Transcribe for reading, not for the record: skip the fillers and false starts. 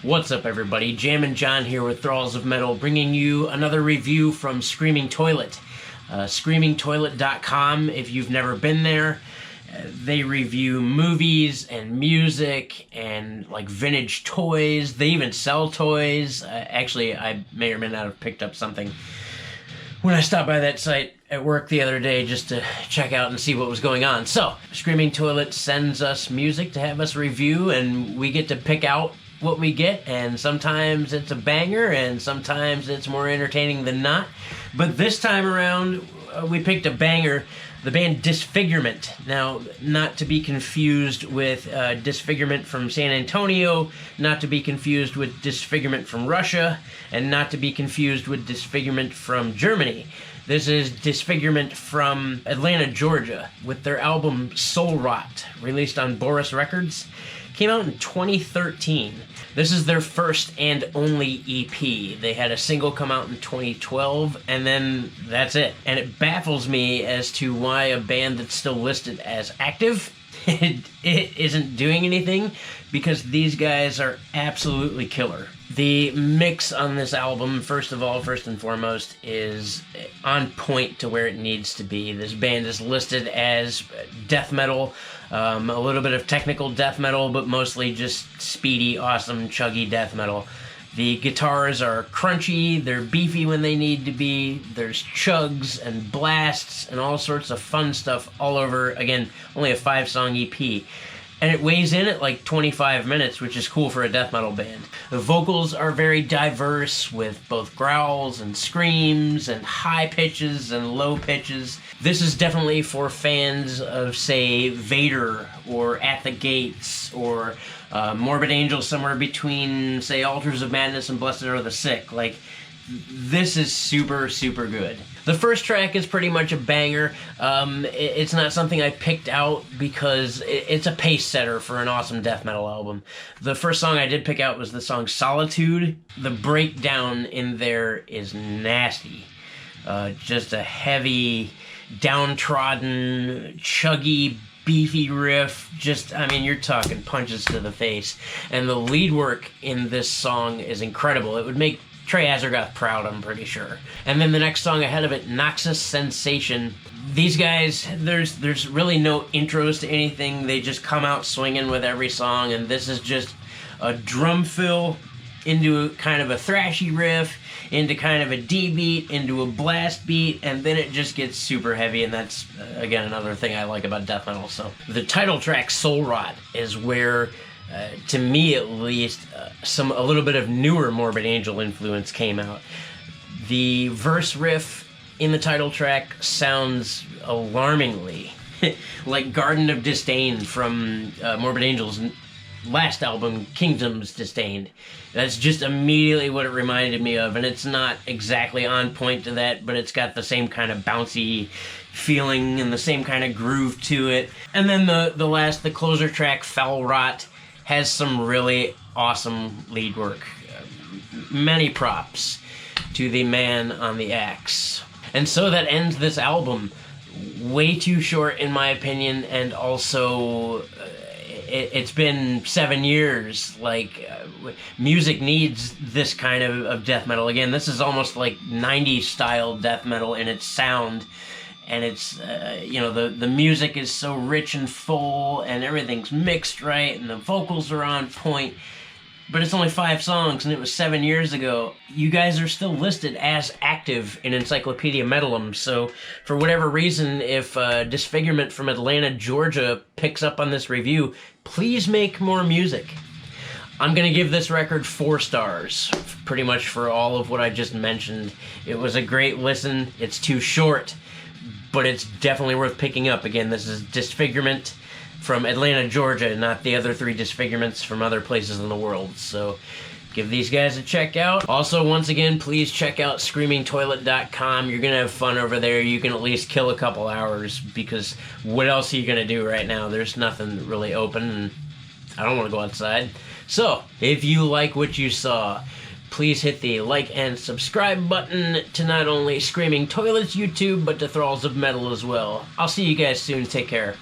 What's up, everybody? Jammin' John here with Thralls of Metal, bringing you another review from Screaming Toilet. ScreamingToilet.com, if you've never been there. They review movies and music and like vintage toys. They even sell toys. Actually, I may or may not have picked up something when I stopped by that site at work the other day just to check out and see what was going on. So, Screaming Toilet sends us music to have us review, and we get to pick out what we get, and sometimes it's a banger and sometimes it's more entertaining than not. But this time around, we picked a banger, the band Disfigurement. Now, not to be confused with Disfigurement from San Antonio, not to be confused with Disfigurement from Russia, and not to be confused with Disfigurement from Germany. This is Disfigurement from Atlanta, Georgia, with their album Soul Rot, released on Boris Records. Came out in 2013. This is their first and only EP. They had a single come out in 2012, and then that's it. And it baffles me as to why a band that's still listed as active it isn't doing anything, because these guys are absolutely killer. The mix on this album, first and foremost, is on point to where it needs to be. This band is listed as death metal, a little bit of technical death metal, but mostly just speedy, awesome, chuggy death metal. The guitars are crunchy, they're beefy when they need to be, there's chugs and blasts and all sorts of fun stuff all over. Again, only a 5-song EP. And it weighs in at like 25 minutes, which is cool for a death metal band. The vocals are very diverse, with both growls and screams and high pitches and low pitches. This is definitely for fans of, say, Vader or At the Gates or Morbid Angel, somewhere between, say, Altars of Madness and Blessed Are the Sick. Like, this is super, super good. The first track is pretty much a banger. It's not something I picked out because it's a pace setter for an awesome death metal album. The first song I did pick out was the song Solitude. The breakdown in there is nasty. Just a heavy, downtrodden, chuggy, beefy riff. Just, I mean, you're talking punches to the face. And the lead work in this song is incredible. It would make Trey Azergoth proud, I'm pretty sure. And then the next song ahead of it, Noxus Sensation. These guys, there's really no intros to anything. They just come out swinging with every song, and this is just a drum fill into kind of a thrashy riff, into kind of a D beat, into a blast beat, and then it just gets super heavy, and that's, again, another thing I like about death metal. So the title track, Soul Rot, is where to me at least, a little bit of newer Morbid Angel influence came out. The verse riff in the title track sounds alarmingly like Garden of Disdain from Morbid Angel's last album, Kingdom's Disdain. That's just immediately what it reminded me of, and it's not exactly on point to that, but it's got the same kind of bouncy feeling and the same kind of groove to it. And then the closer track, Foul Rot, has some really awesome lead work. Many props to the man on the axe. And so that ends this album. Way too short, in my opinion, and also it's been 7 years. Like, music needs this kind of death metal. Again, this is almost like 90s style death metal in its sound. And it's, the music is so rich and full, and everything's mixed right, and the vocals are on point. But it's only 5 songs, and it was 7 years ago. You guys are still listed as active in Encyclopedia Metalum, so for whatever reason, if Disfigurement from Atlanta, Georgia picks up on this review, please make more music. I'm going to give this record 4 stars, pretty much for all of what I just mentioned. It was a great listen. It's too short, but it's definitely worth picking up. Again, this is Disfigurement from Atlanta, Georgia, not the other 3 Disfigurements from other places in the world. So give these guys a check out. Also, once again, please check out screamingtoilet.com. You're gonna have fun over there. You can at least kill a couple hours, because what else are you gonna do right now? There's nothing really open, and I don't want to go outside. So, if you like what you saw, please hit the like and subscribe button to not only Screaming Toilets YouTube, but to Thralls of Metal as well. I'll see you guys soon. Take care.